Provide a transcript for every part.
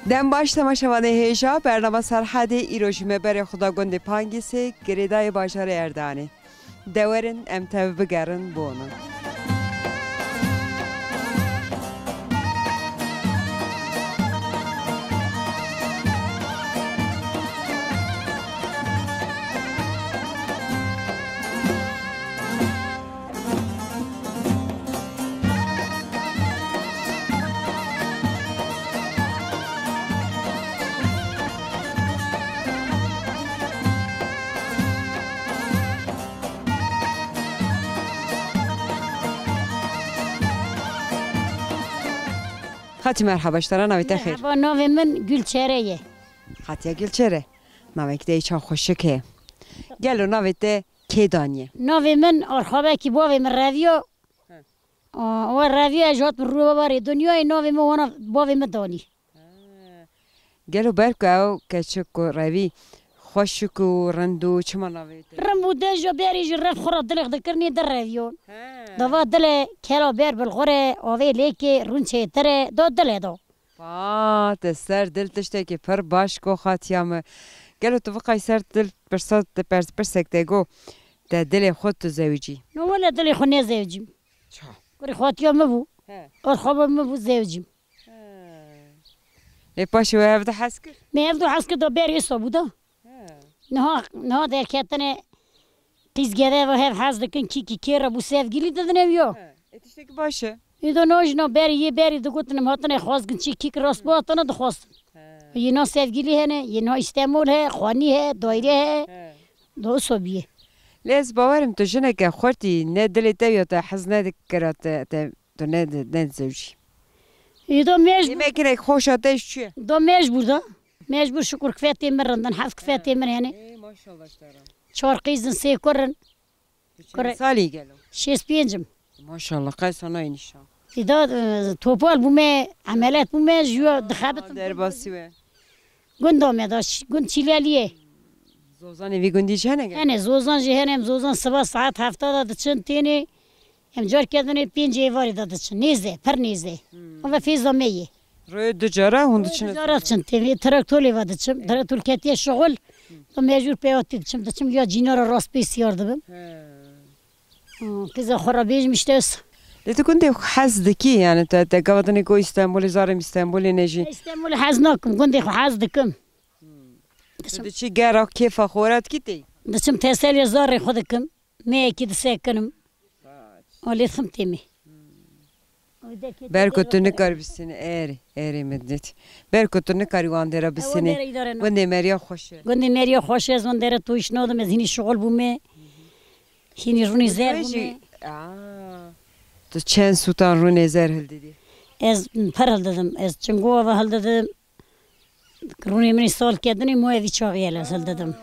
دم باش تماشاوانه هیجا برنامه سرحد ایروژیمه بر خدا گند پانگیسه گریدای باشار اردانه دورن امتو بگرن بونن خاطی مرحبا اشترا نویت خیر مرحبا نام من گلچهره خاطی گلچهره نامک دی چا خوشکه گلو نویت کی دانیه نام من آرخابه کی باوی من رادیو و رادیو جات رو ببری دنیای نام من وانا باوی من دانی گلو برکو کچکو روی خوشکو رندو چما نویت رمو دجا بریج رف خورا دلق دکرنی در رادیو دوا دل کلا بر بالغره اوی لیکی رونچه تره دو دل دو تسر دل تشته که پر باش کو خاطیام گلو تو وقای سر دل برسات برسکته گو ده دل خود تو زوجی نو ولا دل خو نه زوجیم چا کری خاطیام مبو اور خواب مبو زوجیم لی پاشو هفته حسکر میافدو حسک دو بری صبودا نه در کتنه قیزگره و هف حز دکن کی را بو سفگیری دادنه بیو اتشته که باشه ایدو نوجنا بری یه بری دو گفتنم هاتنه خواستن چی کی راست با هاتنه دو خواست یه نا سفگیری هنه یه نا استعمال ه خوانی ه دایره ه دو صبیه لیز باورم تو جنه که خورتی نه دلی تاوی تا حز ندکرات تو نه زوجی ایدو مجبور میکنه خوش آتش چیه دو مجبور شکر کفاتی مرندن حف کفاتی من هنه ماشاءالله اشترا چهار قیزن سه کرن چند سالی گلو 65 ماشاءالله قیسانا اینشان ایدا توپال بومه عملیات بومه جو دخابت در باسیوه گندم داشت گند چیلالیه زوزانی وی گندی چه نگه هنه زوزان جهنم زوزان سبا ساعت 70 داد چند تینی هم جار کردن 5 ایواری داد چند نیزه پر نیزه و فیزا میه روی دجاره هند چنه جارات چند تینی تراکتوری واد چند تراکتور کتی شغل تو مجبور پیاتی چند یا جینار راست بسیار دبم کزا خرابیج میشتس لیت گندی حز دکی یعنی تا قوادنی کو استانبول زارم استانبول نجی استعمال حز نکم گندی خو حز دکم تو چی گرا کیف خورات کیتی دشم تسلی زار خودکم می کی دسکنم ولی خمتمی برکو تو نکار بسینه اری مدت برکو تو نکاری واندرا بسینه گندی مریا خوشه گندی مریا خوشه از وندر تویش نادم از هینی شغل بومه هینی رونی زر بومه تو چند سوتان رو نظر هل دیدی؟ از پر هل دادم از چنگو و هل دادم رونی منی سال کردنی موی چاقیل از هل دادم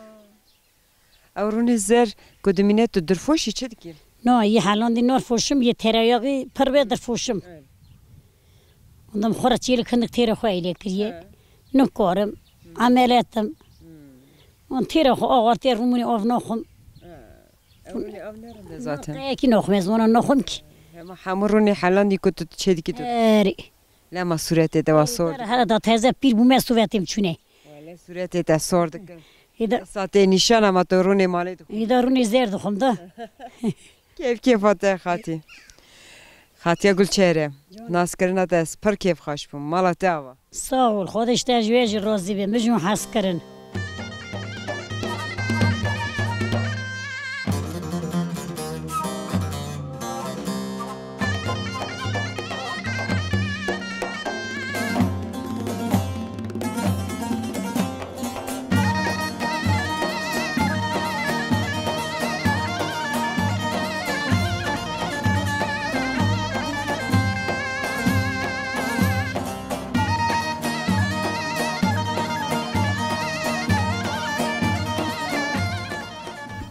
او رو نظر کدومینه تو درفوشی چه دیگه؟ نه یه حالان دی نار فوشم یه ترایاقی پر به در فوشم اندم خورا چیل کندک تیرا خواه الکتریه نکارم عملیاتم اون تیرا خواه آغار تیر رومونی آف ناخم رونی آب نرنده ذاته یکی ناخم از وانا ناخم کی همه رونی حالان دی کتو چه دیگه تو؟ اری لما صورت دوا سورد هر دا تازه پیر بومه سویتیم چونه ولی صورت دا سورد ایدا ساعته نشان اما تو رونی مالی تو ایدا رونی زرد خم دا کیف فاته خاطی خاطی گل چهره ناس کرنا دست پر کیف خوش بوم مالا تاوا ساول خودش در جویج رازی به مجموع حس کرن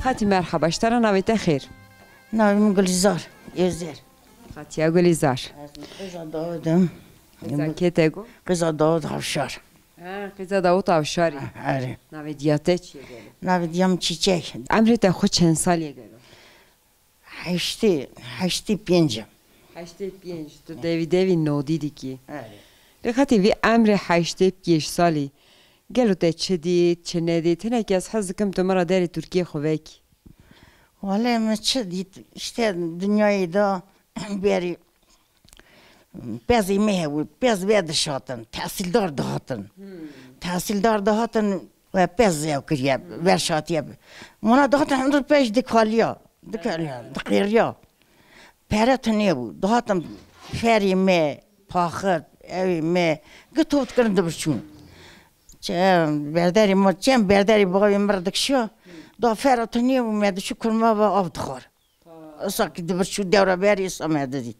خاطی مرحبا اشترا نویت خیر نامم گلزار یزر خاطی گلیزار قزا داودم زکی تگو قزا داود هفشار قیزا داوت آوشاری آره نویدیاته چیه گلو ناودیم چیچک عمری تا خود چند سالیه گلو 85 85 تو دوی نودی دیگه آره لخاطی وی امر 85 سالی گلو ته چه دید چه ندید هنه که از حز کم تو مرا داری ترکیه خوک والا من چه دید işte dünyayı da beri bazı mehe bazı verdişatın tahsildar dağıtın tahsildar dağıtın ve bazı yapıyor verşat yap ona dağıtın 105 dikaliya dikaliya Perat ne bu dağıtın feri me pahır evi me gıtut kırındı biçim berderi mo çem berderi boğayım mırdık şu da ferat ne bu me şu kurma ve avdıkar Asaki de şu devre beri istemedi dit.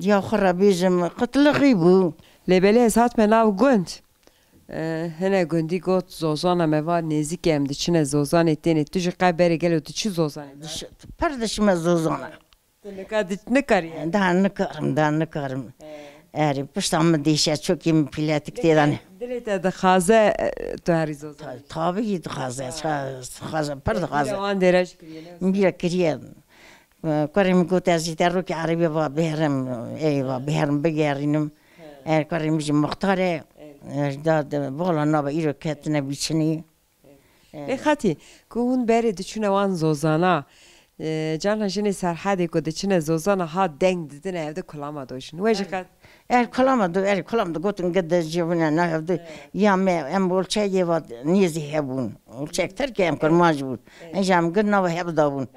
Ya xarabizm qıtlığı bu. لبلی هزات مناو گند هنه گندی گوت زوزانه موا نزیک هم دی چنه زوزانه تینه تو جی قبری گلو تو چی زوزانه Pardışıma zozana. نکاری Daha ne karım. Eri pıştamı değişe çok iyi platik deyden. دلیت دخازه تو هری زوزانه Tabii ki xaza pardı xaza. روان درج کریه Bir kiriye. Karim ko tezi terro ki arabi va behrim eyva behrim begerinim. Karim ji muhtare. Da vola naba iro ketine biçini. لخاطی که اون بری دچونه وان زوزانا جان هنجنی سرحدی که دچونه زوزانا ها دنگ دیدن evde kulama doşun وجه قد Kalamadı gotun gede cebine ne yaptı ya me em bolçaya va nizi hebun bolçak terk em kurmaj bu ejam gınna ve heb davun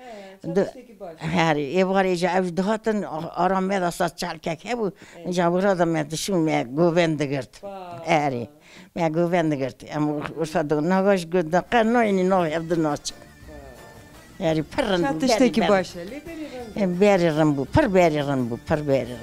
her evare ev dağıtın aram me da sat çalkak hebu ejam burada me düşün me güvendegert eri me güvendegert em urfadı nagaş gıda kannoyni no hebde naç eri perran çatıştaki başa beririm bu per beririm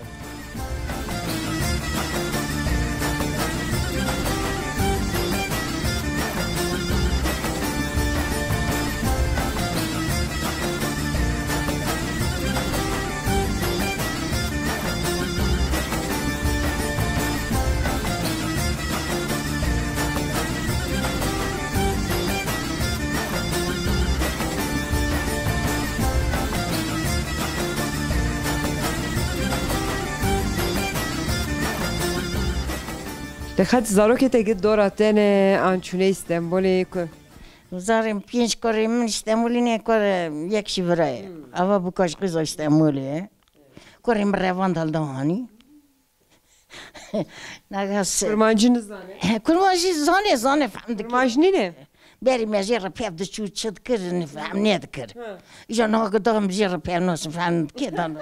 لخاطی زاروکه تگه دوراتن آنچونه استنبولی که Zarım pirinç koyayım İstanbul'un koyayım yakşı buraya. Ama bu kaç kız İstanbul'e. Koyayım revandalda hani. Nagas. kurmancınız ne? Kurmancı zane fahmdık. Kurmancı ne? Beri mezara pevde şu çıtkır fahm ne dıkır. İşte nagadağım mezara pev nasıl fahmdık ki dan.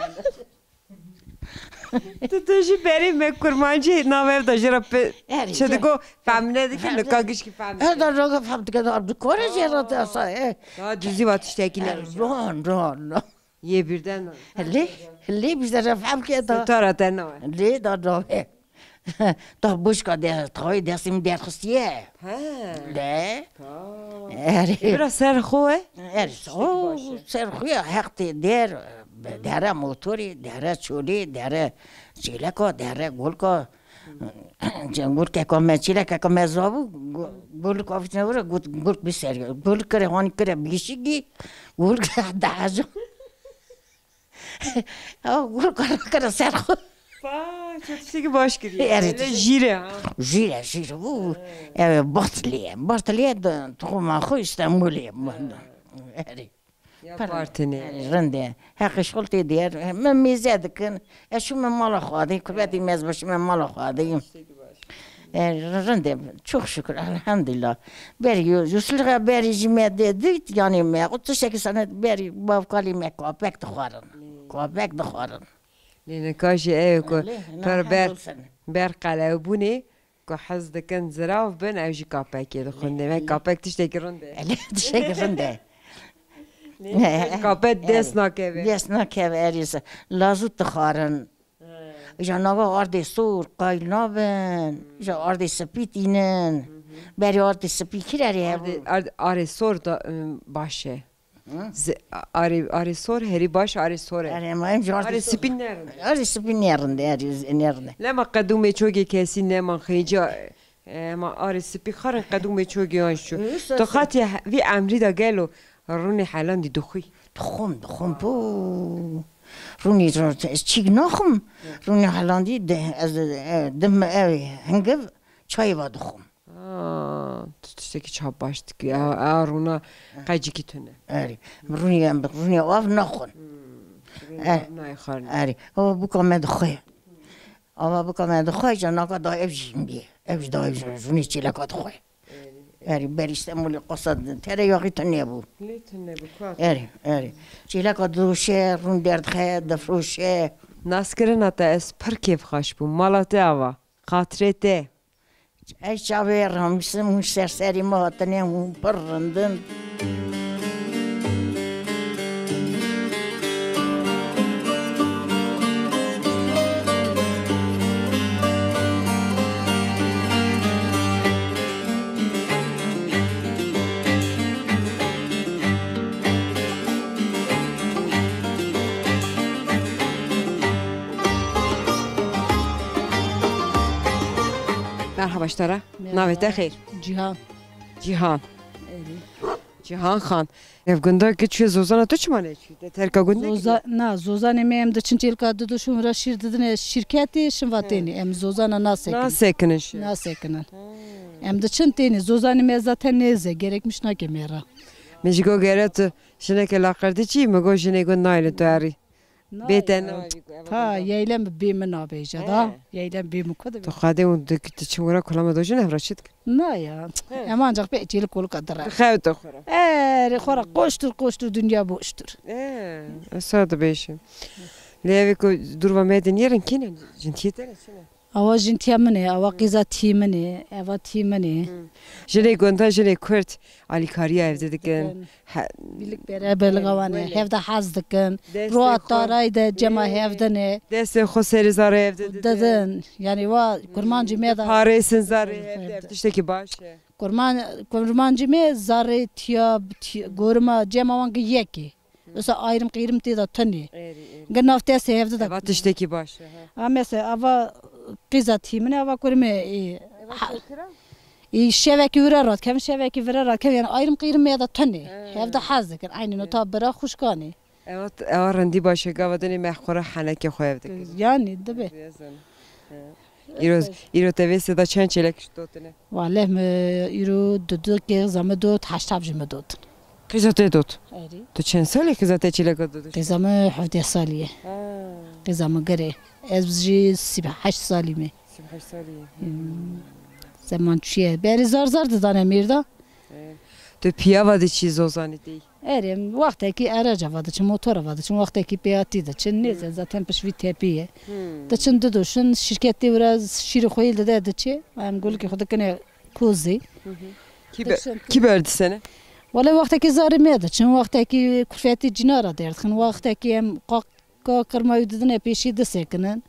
Tutucu beri me kurmancı navev da jirape. Eri, Çede go famne de ki nakagiş ki famne. Her da raga fahmdık da bu kore zara da sa. Daha düzü vat iştekiler. Ron. Ye birden. Hele bizlere fahm ki da. Taraten ne var? Le da. Da boşka de toy desim der xıstiye. Ha. Le. Eri. Biraz serxoe. O serxuya haktı dere motori, dere çoli, dere çileko, dere gulko. Gulke kome çileka kome zavu, gulk ofisine vura, gulk bir seri. Gulk kere hani kere bişigi, gulk dağcı. Gulk kere serxu. Çatıştaki baş giriyor. Evet. Jire ha. Jire. Evet, Bartliye tohuma xo İstanbul'e. Eri. Ya partini. Rende. Hakkı şolti diyer. Men mizedkin. Şu men mala xadi. Kubeti mezbaşı men mala xadi. Rende. Çok şükür. Elhamdülillah. Beri yusulga beri cime dedi. Yani me. 38 sene beri bavkali me kopek dıxarın. لنكاجي ايه كو بر قلاو بوني كو حز دكن زراو بن او جي كاباك يدخل ما كاباك تشتكي رونده Teşekkür ederim. كابات ديسنا كيفي Desna keverisi. Lazut dıxarın. Janaga ardı sur qaynaben. Ja ardı spitinen. Beri ardı spikireri. اري سور دا باشه اري سور هري باش اري سور Eremeyim اري سبين Arı spinlerinde nerede? لما قدومي تشوجي كاسين لما خيجا ما اري سبي خرن قدومي تشوجي انشو تو خاتي في امري دا قالوا روني حالان دي دخي Dıxum bu. رونی چیک نخم رونی هلندی از دم هنگب çay vardı xum. Tüşteki çap baştık ya. Ağır ona kaçı kitune. Eri. Runi av nakhun. Eri. Ama bu kamed khoy. Ama bu kamed khoy canaka da evjim bi. Evj da evj runi çilaka da khoy. Eri ber İstanbul'u qasad tereyağı tane bu. Ne tane bu? Eri. Çilaka duşe run derd khay da fruşe. Naskırın ata es per keyf xaş bu. Malatya ava. Katrete. Ay çaveram bizim serseri matane un parrandın. Merhaba iştara. Navete xeyr. Cihan. Cihan. Cihan Xan. Ev günde geçiyor Zozan'a tuçmanı içiyor. Terka günde. Zozan em de çinçel kadı da şumra şirdidine şirketi şinvateni em Zozan'a nasıl Nasıl şey? Nasıl em de çinteni Zozan em zaten neze gerekmiş na kemera. Mejigo geret şine ke lakardı çi mi go şine gün nayle tari. Beten. Ha yeylem bimin abeja da yeylem bim kodu. To xade und de çumra kulama dojun evraşit. Na ya. Em ancak be çel kol kadar. Xev to xora. Xora koştur dünya boştur. Asada beşim. Levi ko durva meden yerin kinen jintiyetene şine. Ava jintiyamene, ava qiza timene, ava timene. Jene gonta jene kurt Ali Kariya evde diken. Birlik beraber gawane, hevde hazdıkın. Ruatarayda cema hevdene. Deste xoseri zare evde Dedin, yani va kurmancı meda. Paresin zare evde tişteki başı. Kurmancı me zare tiyab gorma cema vangi yeki. Mesela ayrım kıyrım tida tani. Gınafte sevdi da. Va tişteki başı. Ha mesela ava qiza timene ava kurme şeveki virarat kem şeveki virarat kem yani ayrım kıyrım meda tani. Hevde hazdıkın aynı nota bıra kuşkani. Evet, randi başı gavadani mehkura haneke xoyevdik. Yani de be. İro tevesi da çen çelek iştotene. Vallahi mi iro dudu ki zamı dot haştabcı mı dot. Kızate dot. Tu çen sali kızate çelek dot. Kızamı hafte saliye. Kızamı gare. Ezbji 8 salime. 8 saliye. Zaman çiye. Beri zar dane mirda. Tu piyava de çiz ozani değil. Erim vaktaki araca vardı için motor vardı için vaktaki piyati de çin neyse zaten pişvi tepiye. Da çin duduşun şirkette biraz şiri koyuldu dedi çi. Ben gül ki xudakine kuzi. Ki verdi seni? Valla vaktaki zarımıydı. Çin vaktaki kufeti cinara derdi. Vaktaki em kırmayı dedin peşi de sekinin.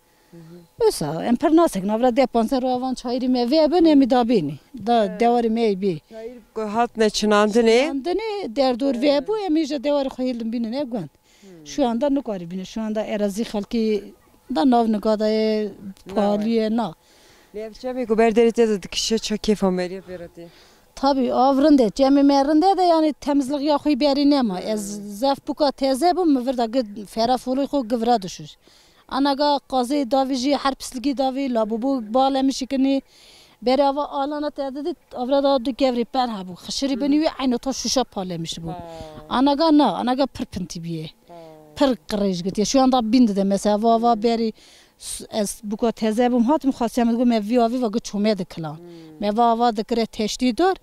Ösa em per nasek navra depansa rovan çayri me ve ben emi da beni. Da devari me bi. Çayri hat ne çınandı ne? Andene derdur ve bu emi je devari koyuldum bini ne gwan. Şu anda ne kari bini şu anda erazi halki da nav ne kadar paliye na. Ne biçemi ko berderite de kişi çok keyif ameliye verdi. Tabii avrında cemi merinde de yani temizlik yakıyı berine ama ez zaf buka teze bu mu verda ferafulu ko gıvra düşür. Anaga qazi daviji her pisligi davi labubu balamışkini berava alana tededi avrada du gevri pen ha bu xşri beni aynı to şuşa palamış bu. Anaga pırpınti biye. Pır qırış git. Şu anda bindi de mesela va beri ez buka tezebum hat muxasiyam go mevi avi va çume dikla. Meva dikre teşdi dor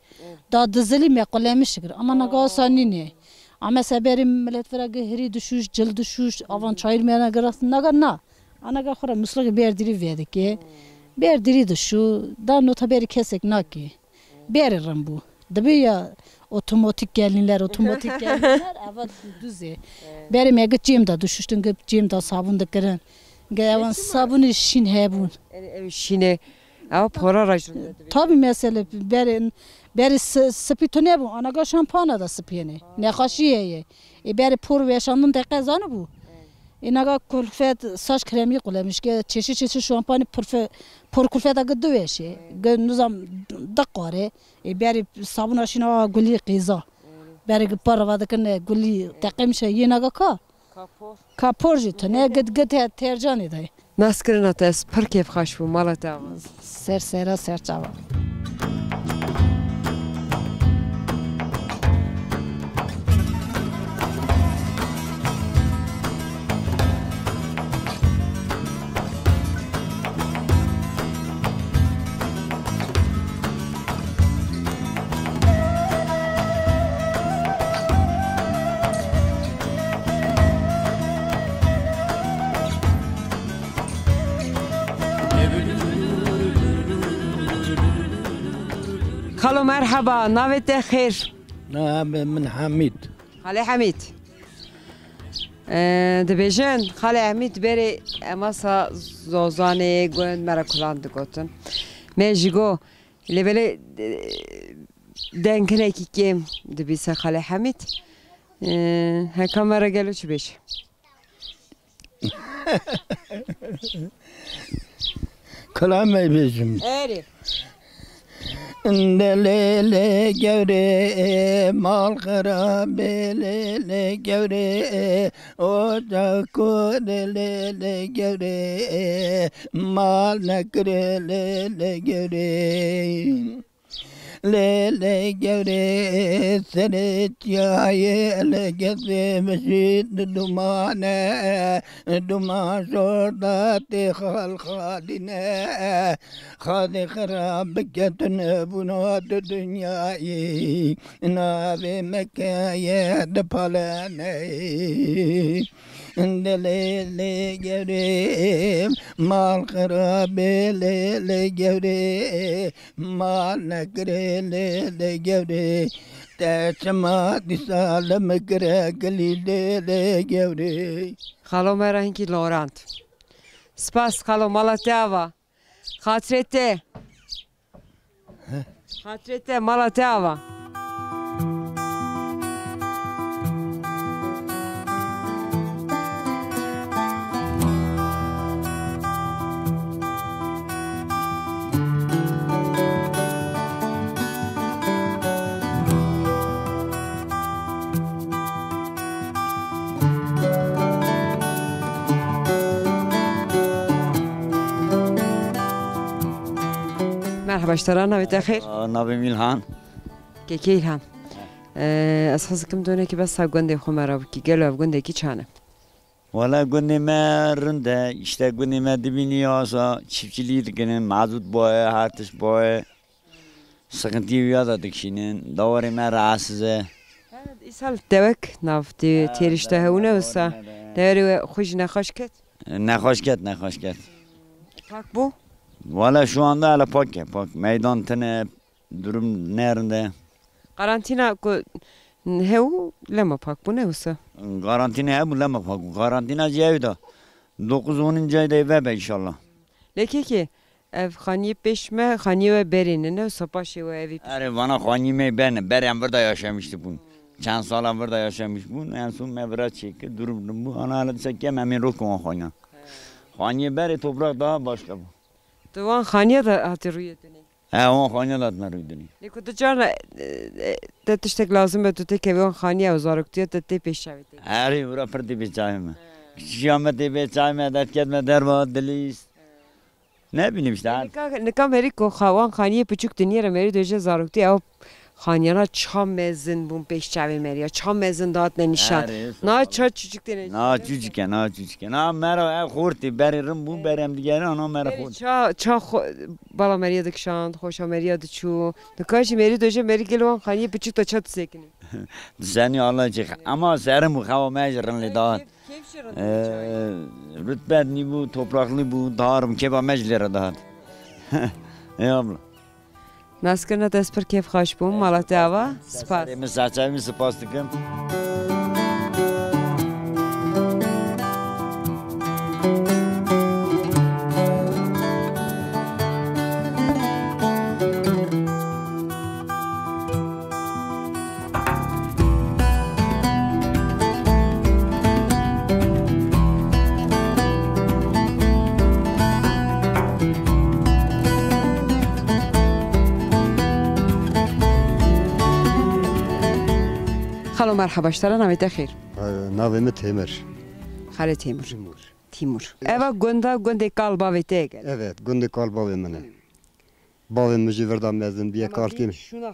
da dizili me qalamışgır ama naga sani ne. Ama seberim millet vera gehri düşüş, cil düşüş, avan çayır meyana garas na. Anaga xora musluk berdiri verdik ki. Berdiri düşü da nota beri kesek na ki. Beririm bu. Dabi ya otomatik gelinler evet düze. Beri me gitcim da düşüştün gitcim da sabun da kırın. Gavan sabun işin hebun. Ev işine ama para rajun. Tabi mesela beri spitone bu anaga şampanya da spiyene. Ne kaşiye. Beri pur ve şanın da kazanı bu. Inaga kulfet saç kremi kullanmış ki çeşit şampanya pur kulfet da gıdı veşe. Nizam da qare. Beri sabun aşina guli qiza. Beri para vada kene guli takım şey inaga ka. Kapor jî tu ne gıt tercanê de. Naskirina te ez pir kêf xweş bû mala te ava. Sersera serçava. خالو مرحبا ناوت خیر نعم من حميد خاله حمید دبیجن خاله حمید بری اماسا زوزانه گوند مرا کلاند گوتن میجگو لبله دنکنه کی کم دبیسه خاله حمید ها کامera گلو چی بشه كلام بيجم اری ليلة جوري مال خراب ليلة جوري وجاكو ليلة جوري مال نكر ليلة جوري ليلة جوري سرت يا لجزي مشيت دمانة دمان شرطاتي خالدنا خاد خراب جتن بنات دنياي نابي مكايا دبالاني ليلة جوري مال خراب ليلة جوري مال نكري ليلة جوري تسمع سالم كراكلي ليلة جوري خالو مرا هنکی لورانت سپاس خالو مالا te ava خاطرته خاطرته مالا te ava مرحبا اشترا نویت خیر نبی میلهان که ایلهان از خواستم دونه که بس گنده خو مرا که گلو گنده کی چانه ولی گونه ما رنده işte gune ma dibiniyorsa çiftçiliği dikinin mazut boya hartış boya sıkıntı yiyordu dikşinin doğru ma rahatsızı İsal devek nafti terişte hune olsa devre hoş nahoş ket ne hoş ket bak bu valla şu anda hala pak meydan tane durum nerede karantina ko hev lema pak bu ne olsa karantina he bu lama pak karantina cevda 9-10. ayda eve inşallah leke ki ev khani peşme khani ve berine ne sapaşı ve evi Are bana khani berem burada yaşamıştı bu. Çan sala burada yaşamış bu. En son mevra çekti durum bu. Ana alırsa ki emin rokon khani. Khani beri toprak daha başka bu. Tuvan khaniye da hatırlıyordun. He o khani da hatırlıyordun. Leko da cana da tiştek lazım ve tutek evi khaniye uzarıktıya da te peşavit. Are bura perdi beçayım. Kıyamete beçayım dert ketme derba delis. Ne bileyim işte. Ne kameri ko khawan khaniye küçük diniyere meri döje zarıktıya Xaniyana çam mezin bun peşçavi meriya çam mezin dağıt ne nişan na çat çocuk dene na çocuk na mera khorti beririm bu berem digere ana mera khort ça bala meriya dikşan xoşa meriya diçu ne kaç meri döje meri gelwan xaniye küçük da çat sekini seni Allah çek ama serim bu hava mecrin li dağıt rütbet ni bu topraklı bu dağarım keba meclere dağıt ey abla Naskirna despir keyf xaş bum malate ava spas. Mesajımı spas dikim. خالو مرحبا اشترا نویت خیر ناویم تیمر Xale Timur. Timur. Eva gunda kalbavete gel. Evet, günde kalbavı mene. Bavı mücverdan mezun bir kalkim. Şuna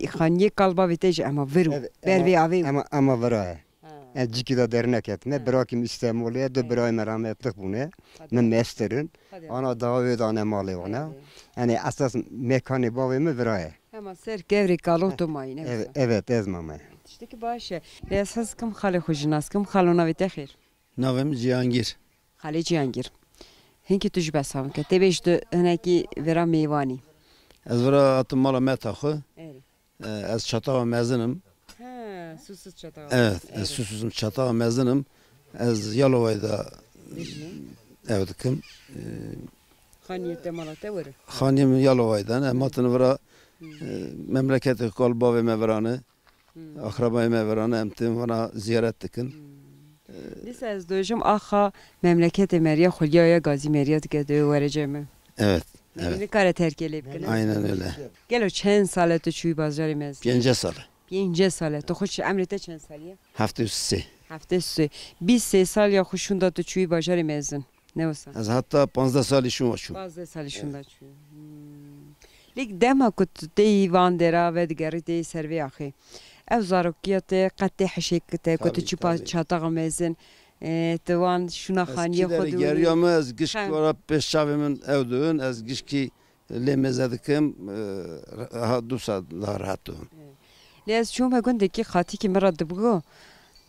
xaniye kalbavete ama veru. Bervi avi. Ama veraya. Ciki de dernek etme. Bırakım İstanbul'a da bırakım rahmetlik bunu. Ne mesterin. Ana daha ödane malı ona. Yani asas mekanı bavımı veraya. Ama ser gevri kalotu mayne. Evet, ezmama. İşte ki başı. Esas kim xale xojinas kim xalona vete xir. Navim Cihangir. Xale Cihangir. Hinki tuj besam ke tebeş de heneki vera meyvani. Ez vara atım mala metaxı. Ez çatağa mezinim. Ha, susuz çatağı. Evet, ez susuzum çatağa mezinim. Ez Yalova'da evdikim. Xaniyette malate var. Xaniyem Yalova'dan. Ematını vara memleketi kolba ve mevranı. Akrabayı mevranı emtim vana ziyaret dikin. Biz ez dojum axa memleketi Meriye Xulya'ya Gazi Meriye dike vereceğim. Evet. Ne kare terk eleyip. Aynen öyle. Gel o çen salet tu çuy bazarı mez. 5 salı. 5 salet. Tu xoş emrete çen saliye? Hafta üstü. Hafta su. Biz 3 sal ya xoşunda tu çuy bazarı mezin. Ne olsa? Ez hatta 15 sal işim var şu. 15 sal şunda çuy. Lik dema kut de van dera ve digeri de servi axi. Ev zarokiyete qatte haşekete kut çupa çatağı mezin. Tuvan şuna xaniye xodu. Geriyamı ez gişki vara peşavimin evdüğün ez gişki lemezedikim dusa rahatım. Lez çuma gündeki xati ki merad bgo.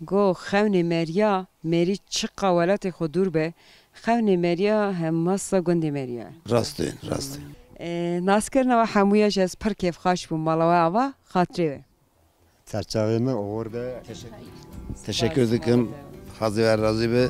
Go xevni Meriya Meri çıqa velat xodur be. Xevni Meriya hem masa gündi Meriya. Rastın. Naskerna ve hamuya jez per keyf xaş bu malava ava xatri. Çerçevemi uğur be. Teşekkür ederim. Hazır ve razı be.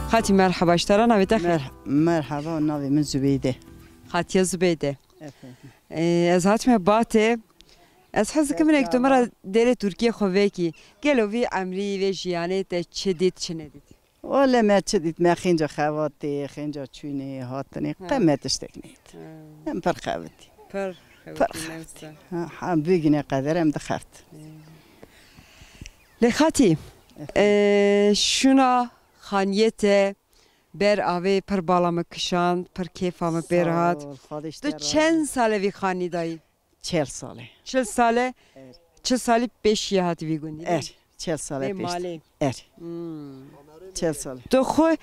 Xati merhaba iştara navete Merhaba, navim Zübeyde. Xatiye Zübeyde. Efendim. Ez hatme bate. Ez hazıkım ne ektomara dere Türkiye xoveki. Gelovi amri ve jiyane te çedit çenedit. Ola ما تشديت ما خنجة خواتي خنجة تشويني هاتني قمة تشتكنيت هم پر خواتي Per. هم بيجني قدر هم دخلت Lexati. Şuna xaniyete ber ave per balama kışan per keyfamı berhat. Tu çen sale vi xani dayı? 40 ساله 40 sale. 40 sali 5 yahati vi gundi. 40 ساله Ne پیش mali. 40 ساله Tu xo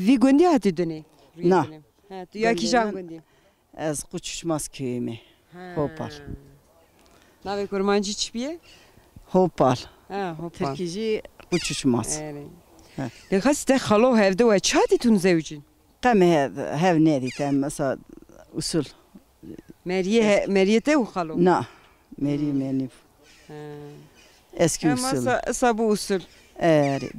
vi gundi hati döne. Na. Ha tu ya kijan gundi. از قوچشماس کیمی هوپال Nave kurmancı çipiye? هوپال Ha hoppa. ترکیجی قوچشماس Lexati te xalo hevde ve çati tun zevcin. قم هاو نادي تام مثلا اصول Meriyete u xalo. نا مری منی اسکی اصول Ama sabu usul.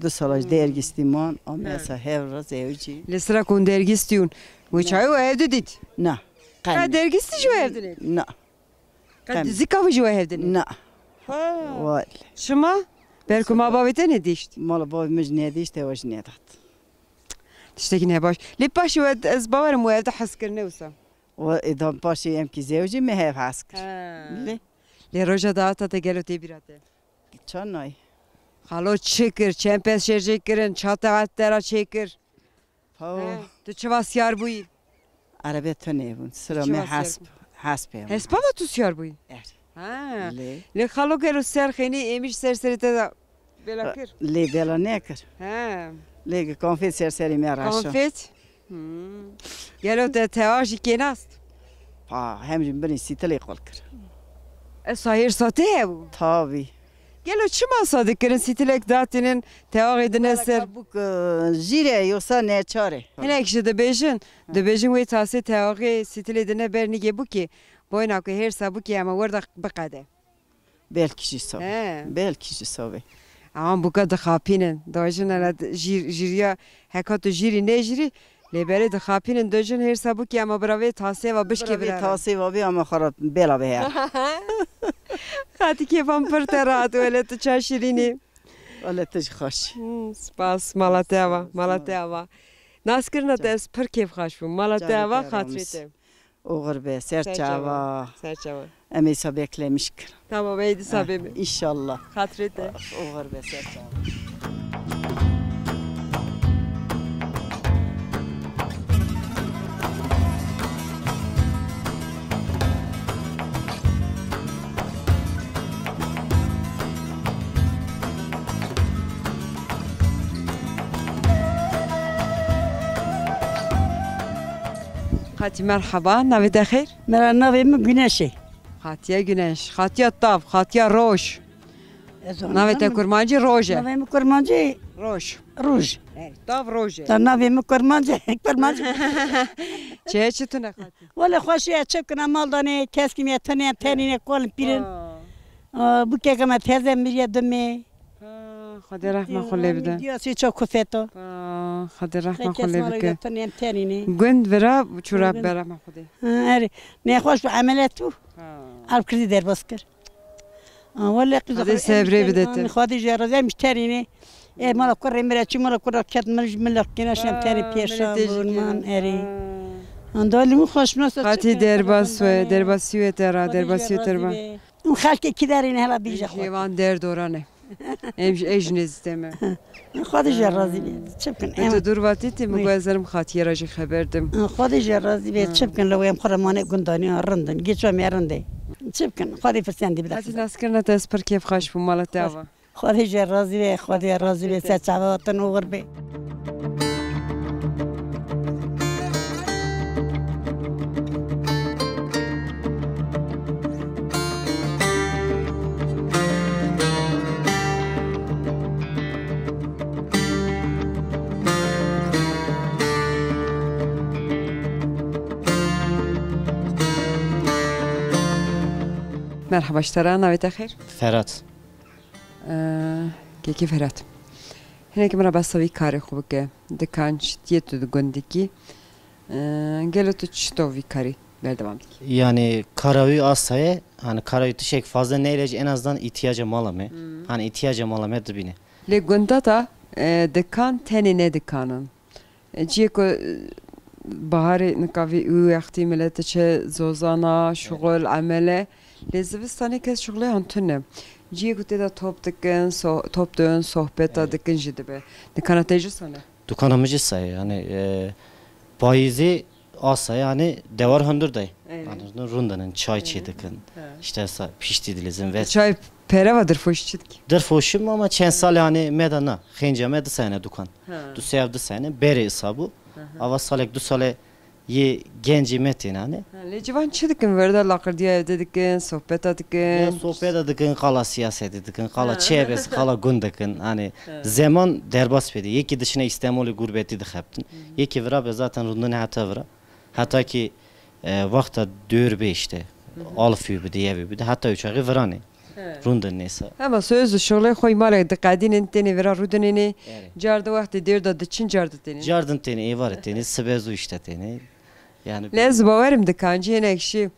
دو سالش درگستیمان ام مثلا هاو را زوجی Lesra kun dergistiyun. Bu çayı o evde dit. نا Ka dergisti jo evde dit. نا Ka zikavı jo evde dit. نا Ha. وال Şuma belkuma babete ne dişti? مال باب مج نادیش تواش نداد Tişteki ne baş. Li başı ve ez bavarım o evde haskır ne olsa. و اذا باشي يمكن زوجي ما هاف عسكر ليه Le roja dağıta da gelo te birate. چانای Halo çekir, çempes şercekirin, çatavat dera çekir. ها Tu çivas yar buyi. عربية تنيبون سلام شو حسب حسب Hespa mı tu yar buyi? Ha. Le halo gelo serxeni emiş serserite da belakir. ليه بلا ناكر Ha. ليه كونفيت سرسري ما راشا Konfet. Gelo te teaji kenast. هم بني سيتلي قولكر Sahir sate bu. تابي Gelo çima sadıkırın sitilek datinin teağı edine ser. بوك جيري يوصا نيتشاري Hene kişi de bejin ve tası teağı sitil edine bernige bu ki. Boyna ki her sabu ki ama orada bakade. بالكي جي صوبي He. بالكي جي صوبي Ama bu kadar kapinin. Dojun ala jiriya hekatı jiri ne jiri. Lebere de xapinin döjün her sabuk ya ama brave tasiye ve bişke bir ara. Tasiye var ama xarab bela be. Xati kefam pırta rahat öyle tu çaşirini. Öyle tüj hoş. Spas Malatya. Naskırna des pır kef hoş bu. Malatya xatrete. Oğur be serçava. Serçava. Emisa beklemiş. Tamam eydi sabemi. İnşallah. Xatrete. Oğur be serçava. Xati merhaba, navi de xeyr? Mera navim Güneşi. Xatiye güneş, xatiye tav, xatiye roj. Navi te kurmancı roje. Navim kurmancı Roj. ruj. Tav roje. Ta navim kurmancı Çe çıtına xati. Valla hoşya çöküne maldane keskimiye tanıyan tenine kolun pirin. Bu kekeme tezem bir yedimi. Xadi rahme xule bide. Diyası çok kufeto. Xadi rahme xule Kesmara bide. tanıyan tenine. Günd vera çurab bera me xudi. Ne hoş bir ameliyat bu. Alp krizi der baskır. Valla kızı. Hadi sevre bidete. Hadi jarazem müşterine. Mala kurre meraçı mala kurre kat mülk kinaşem teri piyasa burman eri. Andalim hoş nasıl? Xati derbasüye tera derbasüye terba. Halk ikilerine hala bir şey. Yevan der dorane. Ejniz deme. Hadi razı be. Çapkın. Öte durvatiti mügazarım xatiye rajı xeberdim. Hadi razı be. Çapkın lavayım xaramane gundani arındın. Geçmem yarındı. Çapkın. Hadi fesendi bir Xati naskerna tespır kef xaş bu Malatya. Hadi razı be. Hadi razı be. Saçavatan uğur be. Merhaba اشترا نويت خير فرات كيف فرات هناك مرة بس سوي كاري خوبك دكانش تيتو دغندكي قالت تشتوي كاري بردمامدك yani karavi asaya hani karavi tişek fazla neyle en azından ihtiyacım alamı. Hani ihtiyacım alamı da bini. Le gundata dekan tenine dekanın. Ciko bahari nkavi uyakti milletçe zozana şugul amele lezivistani kes şugule antune. Ciko da top dön sohbet adıkın jidibe. Dekana tecrüsane. Dukanamıcı say yani bayizi asaya yani devar hündürday. Yani rundanın çay çeydikın. İşte pişti dilizin ve çay pere vardır foşçitki. Der foşum ama çen sal yani medana xenca med sene dukan. Du sevdi sene beri hesabı. Ava salek du sale ye genci metin yani. Le civan çidikin verdi lakır diye dedikin sohbet edikin. Sohbet edikin kala siyaset edikin kala çebes kala gundikin hani zaman derbas pedi. Yeki dışına İstanbul'u gurbeti de heptin. Yeki vira zaten rundun hata vira. Hatta ki vakta dörbe işte. Alfı bir diye bir hatta uçağı virani. Rundun neyse. Ama sözü şöyle koymalı dikadinin teni vera rudunini. Jardı vakti derda dıçın jardı teni. Jardın teni evar teni sebezu işte teni. Yani lez bavarım dikancı enekşi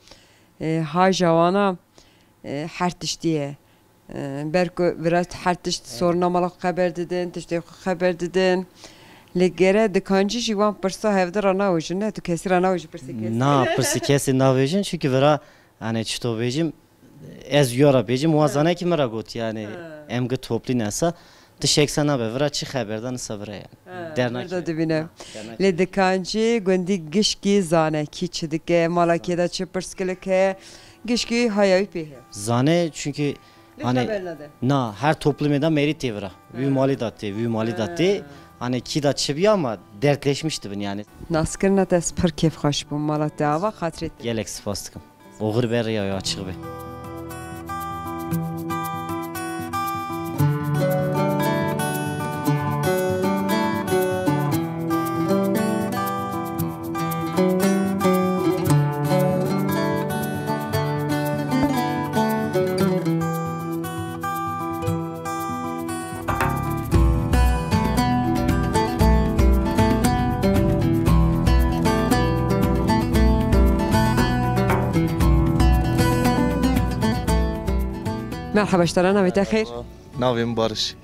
hajavana hartış diye. Berko biraz hartış soruna malak haber dedin, tişte haber dedin. Legere dikancı jivan pırsa hevder ana ujun ne tu kesir ana uju pırsa kesir. Na pırsa kesir na ujun çünkü vera hani çto bejim ez yora bejim muazzana ki mera got yani emge topli nasa tişeksana be vera çi haberdan sabra yani. Dernak da dibine. Le dikancı gündi gişki zane ki çidike malakeda çıpırskeleke gişki hayayı pehe. Zane çünkü hani na her toplumda merit evra. Vü mali datte hani ki da çıbiya ama dertleşmişti ben yani. Naskırna da spır kef hoş bu Malatya va hatret. Gelek spastıkım. Oğur ber ya açık be. مرحبا اشترى ناوي خير؟ ناویم بارش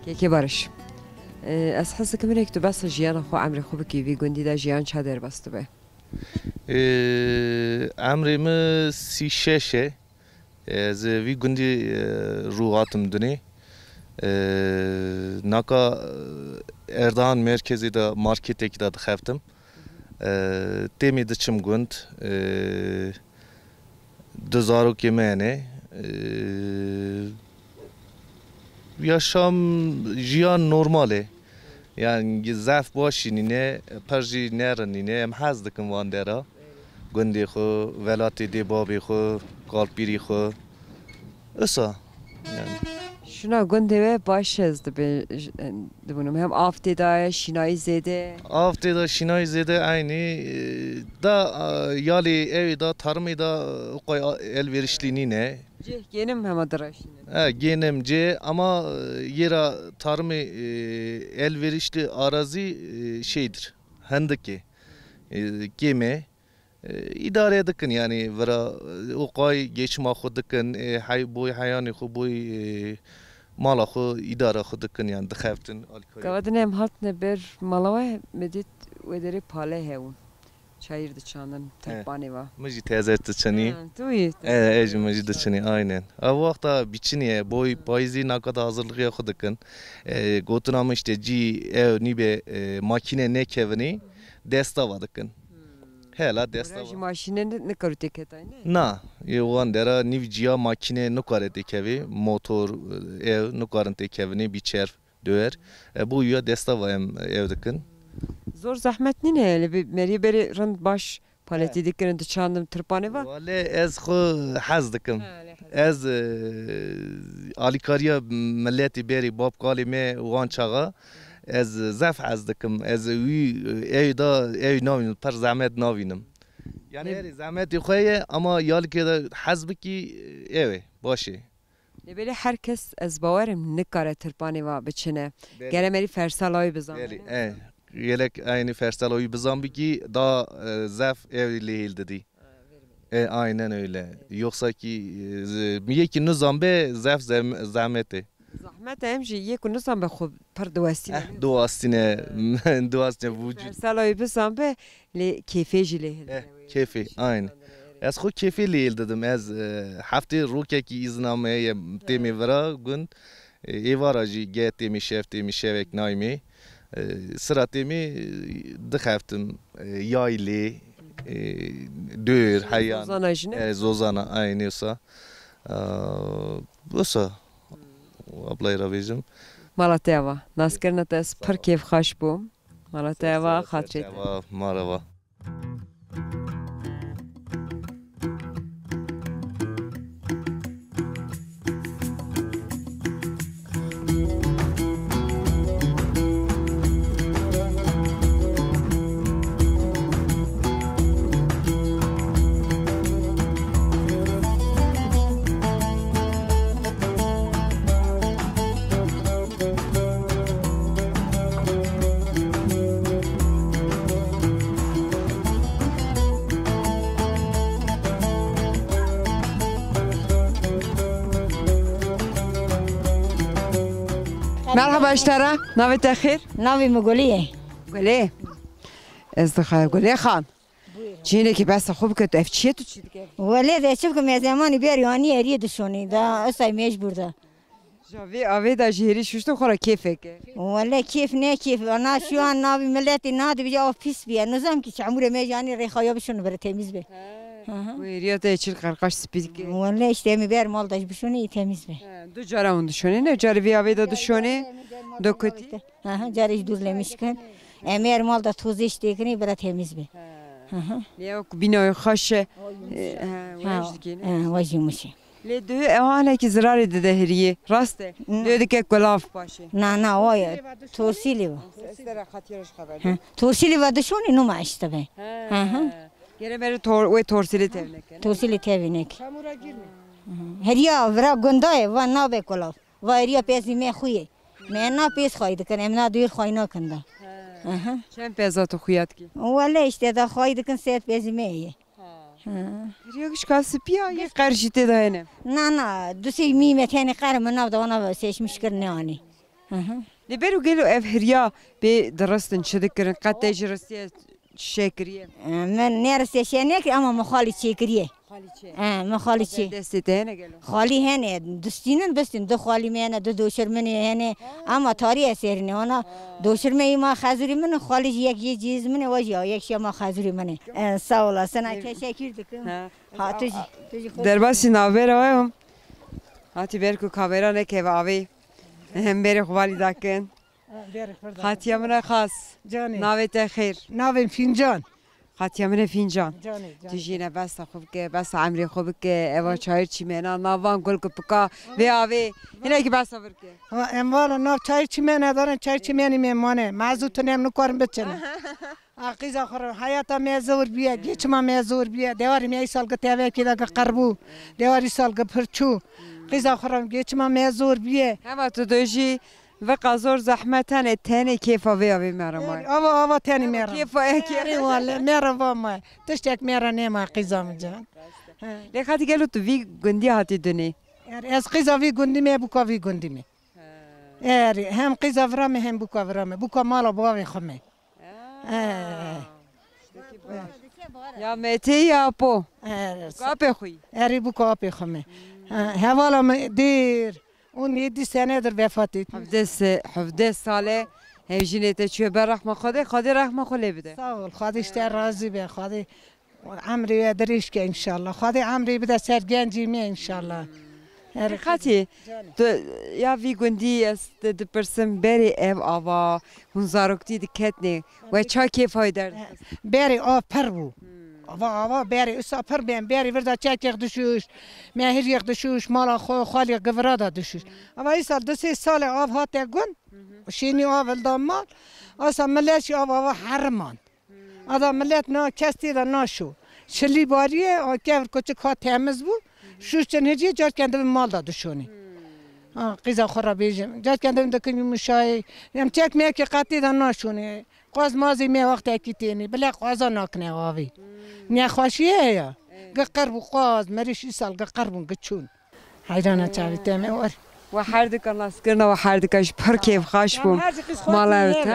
كيكي برش از حسك منك تو بس جيان خو عمري خو بكي في گندي دا جيان چه در بس تو به عمریم 36 از وی گندی روحاتم دنی ناکا اردان مرکزی دا مارکت کی دا دخفتم تمی دچم گند دزارو که منه yaşam jiyan normale yani zaf başinine perji nerenine em hazdıkım vandera gündi xo velati de babi xo kalpiri xo ısa yani şuna gündi ve başızdı be bunun hem afteda şinay zede afteda şinay zede aynı da yali evi da tarımı da koy elverişliğini ne genim hem adraşine genemce ama yera tarımı elverişli arazi şeydir hendeki geme idare edekin yani vera o koy geçme xudekin hay boy hayani xu boy mala xu idare xudekin yani dixeftin kavadın hem hat ne bir malava medit vederi pale hevun çayırdı çanın tepani var. Mıcı tezet dıçani. Tuyi. Mıcı dıçani aynen. O vakta biçiniye boy payızı ne kadar hazırlık yapıdıkın. Gotunam işte ci ev nibe makine ne kevini desta vadıkın. Hela desta var. Maşine ne karı teketay ne? Na. Yoğun dera nivciya makine ne karı tekevi motor ev ne karı tekevini biçer döver. Bu ya desta var evdikın. Zor zahmet ne öyle bir meri beri rand baş paleti dikkerin de çandım tırpanı var. Vallahi ez xo hazdıkım. Ez alikariya milleti beri bab kalime uan çağa ez zaf hazdıkım. Ez evda ev navinim per zahmet navinim. Yani zahmet xoye ama yalikada hazbiki ev başı. Böyle herkes ez bavarım ne kare tırpanı var biçine. Gelemeli fersalay bizan. Yelek aynı fersalayı bizan ki da zaf evliliği dedi. Aynen öyle. Yoksa ki yeki nizam be zaf zahmeti. Zahmet hemşi yek nizam be xub per duastine. Duastine vücut. Fersalay bizan be le keyfi jile. Keyfi aynı. Ez xo keyfi leyl dedim. Ez hafte roke ki iznameye temi vera gün evarajı get temi şevek naimi. Sıra temi dixeftim yayli dör hayyan zozana aynısa busa ablay ravizim Malatya naskerna tes per keyf xoş bu Malatya xatret marava مرحبا اشترى ناوي تاخير ناوي مقوليه قوليه اصدقائي قوليه خان جينك بس خوب كنت افتشيت ولد اشوفكم يا زمان بيرياني اريد شوني دا اساي مجبور دا جاوي اوي دا جيري شوشتو خورا كيفك ولا كيف نه كيف انا شو ان ناوي ملتي نادي بيجا اوفيس بي نظام كي عمره ميجاني ريخايا بشون بره تemiz be ويريا تشيل قرقاش سبيدك ولا اشتمي بير مالداش بشوني تemiz be دو جارا اون دشوني نه جاري في اوي دا دشوني دو كوتي جاري دورلمشكن امير مالدا توز اشتيكني بره temiz be ليك بينو خش واجمشي لی دو اونه کی زراری ده هریه راسته دیدی که کلاف باشه نه وای توصیلی و استرا خاطرش خبر توصیلی و دشونی نو ماشته به گره بر توصیلی تبنک توصیلی تبنک هریا ورا گندای و نا به کلاف و هریا پیسی می خویه من نا پیس خواهید کنم نا دیر خواهی نکنده چند پیزا تو خویت کی ولی اشته دا خواهید کن سیت پیسی میه Riyakış kasıpya ya karşıtı da yani. نه دوستی میمتنی قرم نو دانا واسش مشکل نیانی Liberu gelu ev hirya be درستن şediklerin kat tecrübesi şekriye. من نرسه شنیک اما مخالی چی کریه مخالی چی Destete ne gelu. خالی هنه دستینن بستین دو خالی منه دو دوشر منه هنه اما تاری اسرنه اونا دوشر می ما خزوری منه خالی یک چیز منه وجه یک شما خزوری منه سا olasın teşekkür ederim ha tuji Derbasi naber ayım. Hati berku kamera ne keva abi. Hem beri khvali dakin. Hati amına khas. Navete khair. ناویم فینجان Hati amına fincan. جانی Tujine bas خوب ke bas amri خوب ke eva çayır çimena navan gol kupka ve abi. Yine ki bas sabır ke. اموالا ناو چای چیمه ندارن چای چیمنی میمانه معزوت نیم نکارم بچنه آقیز آخر حیاتا میزور بیه گیچما میزور بیه دیواری می ای سال که تیوه که دکه قربو دیواری سال که پرچو قیز آخرم گیچما میزور بیه Hava tu doji ve kazor zahmeten tane keyfa ve abi meramay. آوا تانی میرم Keyfa اری واله میرم وامه تشتک میرم نیما قیزام جان Lekati gelu tu vi gundi hati döne. از قیزا وی گندی می بکا وی گندی می اری هم قیزا ورامه هم بکا ورامه بکا مالا باوی خمه Ya mete ya po. Kape xuy. اری بکا آپی خمه حوالا دیر اون 7 senedir vefat etmiş. Hafde sale hevjinete çöbe berahma khade rahma khole bide. Sağ ol. Khadi işte razı be. Khadi amri ve deriş ki inşallah. Khadi amri bir de sergencimi inşallah. Khati ya vi gundi est de person beri ev ava hunzarokti diketne ve çake fayder. Beri aper bu. Ava beri üsaper ben beri verda çekek düşüş. Mehir yak düşüş. Mala khali gıvrada düşüş. Ama isal 2 sal av hatta gün. Şini av dammal. Asa millet av harman. Adam millet na kesti de na şu. Şili bariye o kevr küçük ha temiz bu. Şu için hediye car kendim mal da düşüni. Kıza xarabijim. Car kendim de kim müşay. Hem çekmeye ki qati de na şuni. Qaz mazi me vaqt akitini. Bela qaza nakne abi. Ne خوشیه یا قرب قاز مریش سال قربون گچون حیرانه چاوی تمه ور و هر دکان لاسکرنا و هر دکانش پر کیف خاش بوم مالات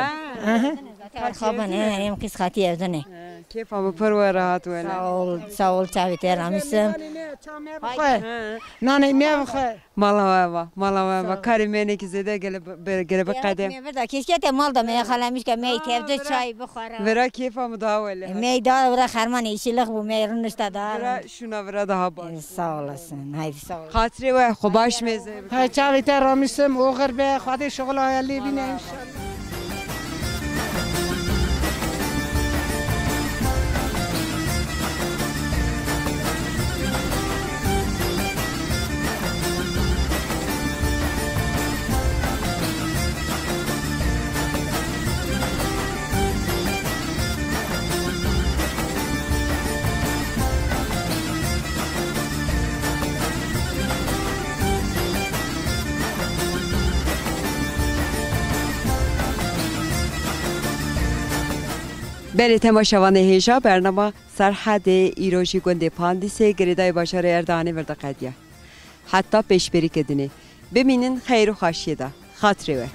خابن ام کس خاطی ازنه کیف هم پر و راحت و ساول چاوی ترامیسم نانی میخه مالا کاری منی که زده گله به قدم میبرد کیشکت مال دا می خالمیش که می تبد چای بخورم ورا کیف هم داوله می دا ورا خرمان ایشلخ بو می رنشتا دار ورا شونا ورا daha baş ساولسن haydi sağ ol خاطری و خوباش میزه های چاوی ترامیسم اوغر به خاطر شغل عالی بینه انشالله بله تماشاوان هیجا برنامه سرحد ایروشی گنده پاندیسه گریدای باشار اردانی ورده قدیه حتی پیش بری کدینه ببینین خیر و خاشیه ده خاطره